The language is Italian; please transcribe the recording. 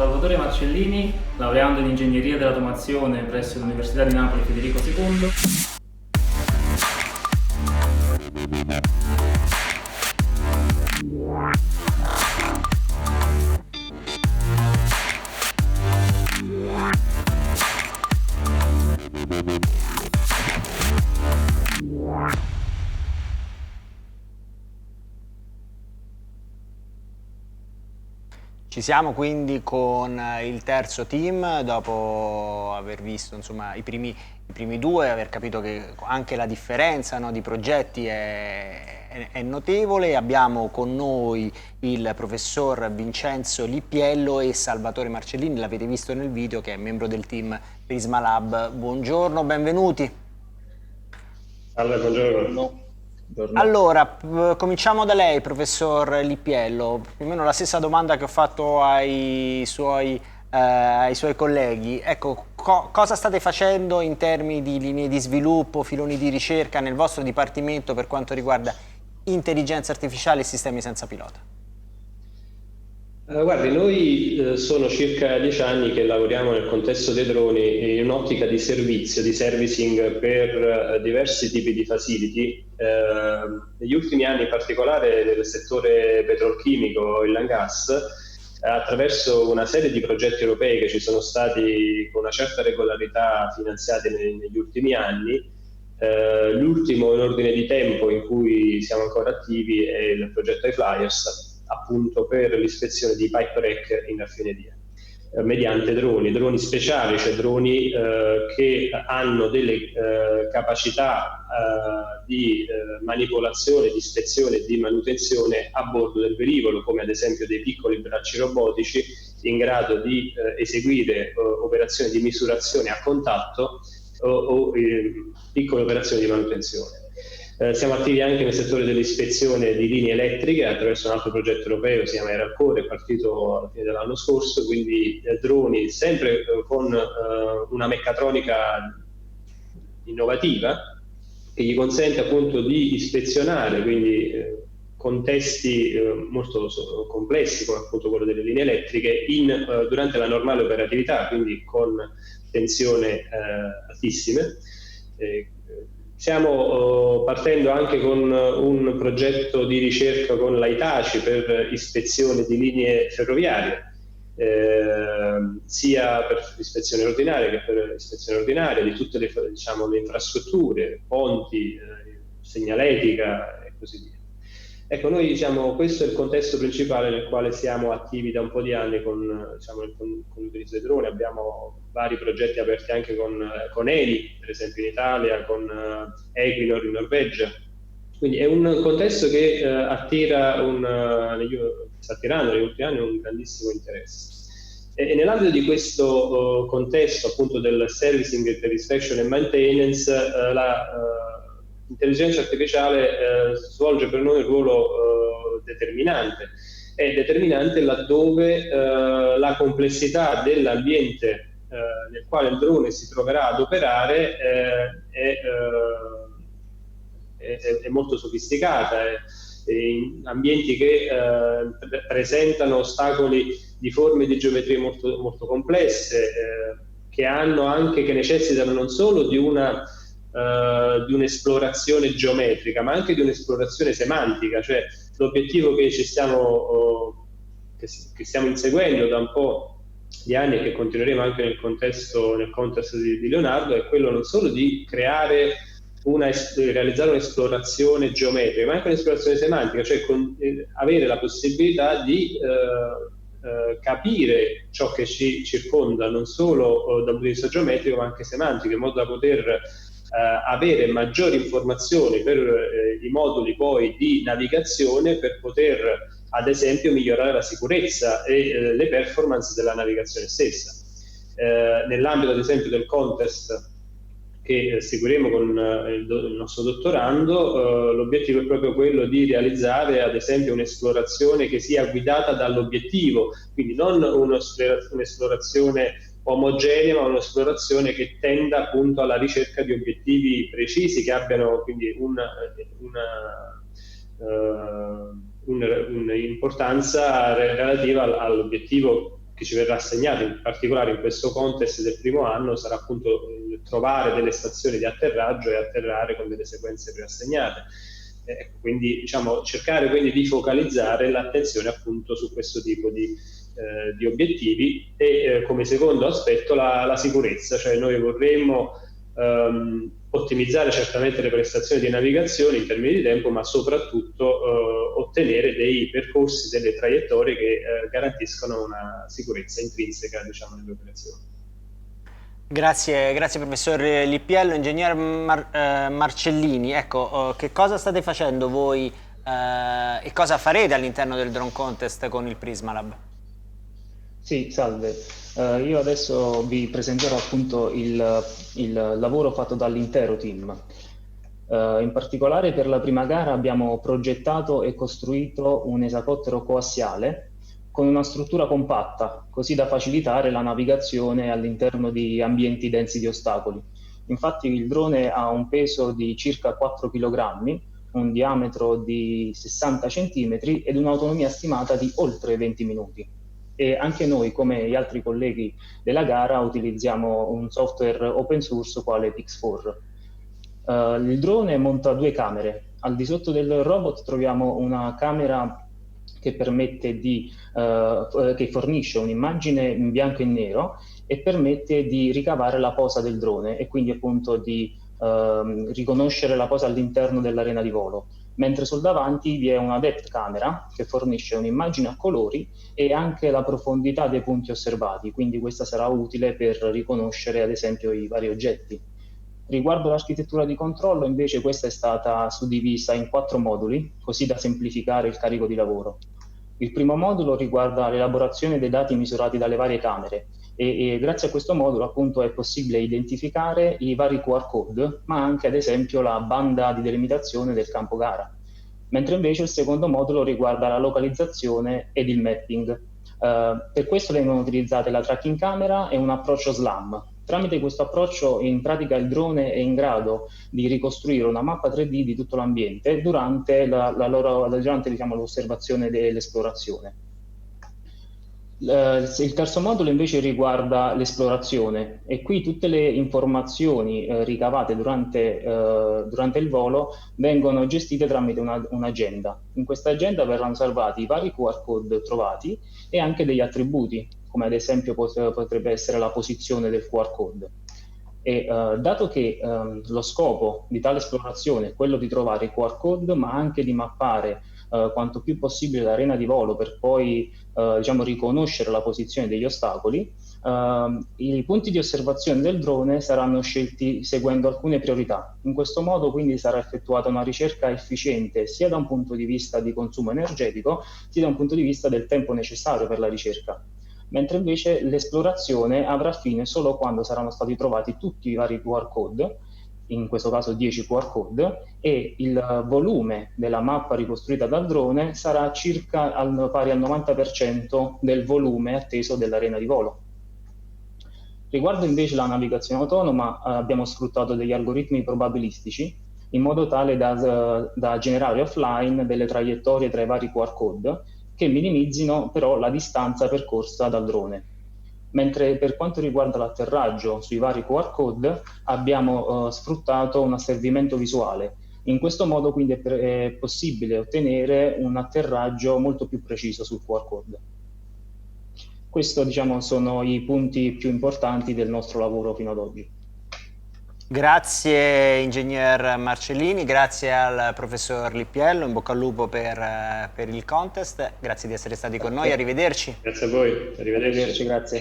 Salvatore Marcellini, laureando in Ingegneria dell'Automazione presso l'Università di Napoli Federico II. Ci siamo quindi con il terzo team, dopo aver visto insomma, i primi due, aver capito che anche la differenza, no, di progetti è notevole. Abbiamo con noi il professor Vincenzo Lippiello e Salvatore Marcellini, l'avete visto nel video, che è membro del team Prisma Lab. Buongiorno, benvenuti. Salve, buongiorno. Allora, cominciamo da lei, professor Lippiello, più o meno la stessa domanda che ho fatto ai suoi colleghi. Ecco, cosa state facendo in termini di linee di sviluppo, filoni di ricerca nel vostro dipartimento per quanto riguarda intelligenza artificiale e sistemi senza pilota? Guardi, noi sono circa 10 anni che lavoriamo nel contesto dei droni in un'ottica di servizio, di servicing per diversi tipi di facility. Negli ultimi anni, in particolare nel settore petrolchimico, oil and gas, attraverso una serie di progetti europei che ci sono stati con una certa regolarità finanziati negli ultimi anni. L'ultimo in ordine di tempo in cui siamo ancora attivi è il progetto iFlyers, appunto per l'ispezione di pipe rack in raffineria, mediante droni speciali, cioè droni che hanno delle capacità di manipolazione, di ispezione e di manutenzione a bordo del velivolo, come ad esempio dei piccoli bracci robotici in grado di eseguire operazioni di misurazione a contatto o piccole operazioni di manutenzione. Siamo attivi anche nel settore dell'ispezione di linee elettriche attraverso un altro progetto europeo, si chiama ERACORE, è partito alla fine dell'anno scorso, quindi droni sempre con una meccatronica innovativa che gli consente appunto di ispezionare, quindi contesti molto complessi come appunto quello delle linee elettriche durante la normale operatività, quindi con tensione altissime. Stiamo partendo anche con un progetto di ricerca con l'Hitachi per ispezione di linee ferroviarie, sia per ispezione ordinaria che per ispezione ordinaria di tutte le, diciamo, le infrastrutture, ponti, segnaletica e così via. Ecco, noi diciamo questo è il contesto principale nel quale siamo attivi da un po' di anni con, diciamo, con l'utilizzo dei droni. Abbiamo vari progetti aperti anche con Eni, per esempio in Italia, con Equinor in Norvegia. Quindi è un contesto che sta attirando negli ultimi anni un grandissimo interesse. E nell'ambito di questo contesto appunto del servicing per inspection e maintenance, l'intelligenza artificiale svolge per noi un ruolo determinante. È determinante laddove la complessità dell'ambiente nel quale il drone si troverà ad operare è molto sofisticata, in ambienti che presentano ostacoli di forme di geometrie molto, molto complesse, che necessitano non solo di un'esplorazione geometrica, ma anche di un'esplorazione semantica, cioè l'obiettivo che stiamo inseguendo da un po' di anni e che continueremo anche nel contesto di Leonardo è quello non solo di realizzare un'esplorazione geometrica, ma anche un'esplorazione semantica, cioè avere la possibilità di capire ciò che ci circonda non solo dal punto di vista geometrico ma anche semantico, in modo da poter avere maggiori informazioni per i moduli poi di navigazione, per poter ad esempio migliorare la sicurezza e le performance della navigazione stessa. Nell'ambito ad esempio del contest che seguiremo con il nostro dottorando, l'obiettivo è proprio quello di realizzare ad esempio un'esplorazione che sia guidata dall'obiettivo, quindi non un'esplorazione omogenea, ma un'esplorazione che tenda appunto alla ricerca di obiettivi precisi, che abbiano quindi un'importanza relativa all'obiettivo che ci verrà assegnato, in particolare in questo contest del primo anno, sarà appunto trovare delle stazioni di atterraggio e atterrare con delle sequenze preassegnate. Quindi diciamo, cercare quindi di focalizzare l'attenzione appunto su questo tipo di obiettivi e come secondo aspetto la sicurezza, cioè noi vorremmo ottimizzare certamente le prestazioni di navigazione in termini di tempo, ma soprattutto ottenere dei percorsi, delle traiettorie che garantiscono una sicurezza intrinseca, diciamo, nelle operazioni. Grazie professor Lippiello. Ingegner Marcellini, ecco, che cosa state facendo voi e cosa farete all'interno del Drone Contest con il Prismalab? Sì, salve. Io adesso vi presenterò appunto il lavoro fatto dall'intero team. In particolare per la prima gara abbiamo progettato e costruito un esacottero coassiale con una struttura compatta, così da facilitare la navigazione all'interno di ambienti densi di ostacoli. Infatti il drone ha un peso di circa 4 kg, un diametro di 60 cm ed un'autonomia stimata di oltre 20 minuti. E anche noi, come gli altri colleghi della gara, utilizziamo un software open source quale Pix4. Il drone monta 2 camere. Al di sotto del robot troviamo una camera che permette che fornisce un'immagine in bianco e nero e permette di ricavare la posa del drone e quindi appunto di riconoscere la posa all'interno dell'arena di volo. Mentre sul davanti vi è una depth camera che fornisce un'immagine a colori e anche la profondità dei punti osservati, quindi questa sarà utile per riconoscere ad esempio i vari oggetti. Riguardo l'architettura di controllo, invece, questa è stata suddivisa in 4 moduli, così da semplificare il carico di lavoro. Il primo modulo riguarda l'elaborazione dei dati misurati dalle varie camere e grazie a questo modulo appunto è possibile identificare i vari QR code, ma anche ad esempio la banda di delimitazione del campo gara. Mentre invece il secondo modulo riguarda la localizzazione ed il mapping. Per questo vengono utilizzate la tracking camera e un approccio SLAM. Tramite questo approccio in pratica il drone è in grado di ricostruire una mappa 3D di tutto l'ambiente durante l'osservazione dell'esplorazione. Il terzo modulo invece riguarda l'esplorazione e qui tutte le informazioni ricavate durante il volo vengono gestite tramite un'agenda. In questa agenda verranno salvati i vari QR code trovati e anche degli attributi, come ad esempio potrebbe essere la posizione del QR code. E dato che lo scopo di tale esplorazione è quello di trovare i QR code, ma anche di mappare quanto più possibile l'arena di volo per poi riconoscere la posizione degli ostacoli, i punti di osservazione del drone saranno scelti seguendo alcune priorità. In questo modo quindi sarà effettuata una ricerca efficiente sia da un punto di vista di consumo energetico sia da un punto di vista del tempo necessario per la ricerca. Mentre invece l'esplorazione avrà fine solo quando saranno stati trovati tutti i vari QR code, in questo caso 10 QR code, e il volume della mappa ricostruita dal drone sarà circa pari al 90% del volume atteso dell'arena di volo. Riguardo invece la navigazione autonoma, abbiamo sfruttato degli algoritmi probabilistici in modo tale da generare offline delle traiettorie tra i vari QR code che minimizzino però la distanza percorsa dal drone. Mentre per quanto riguarda l'atterraggio sui vari QR code abbiamo sfruttato un asservimento visuale. In questo modo quindi è possibile ottenere un atterraggio molto più preciso sul QR code. Questi sono i punti più importanti del nostro lavoro fino ad oggi. Grazie ingegner Marcellini, grazie al professor Lippiello, in bocca al lupo per il contest, grazie di essere stati con noi, arrivederci. Grazie a voi, arrivederci. Grazie.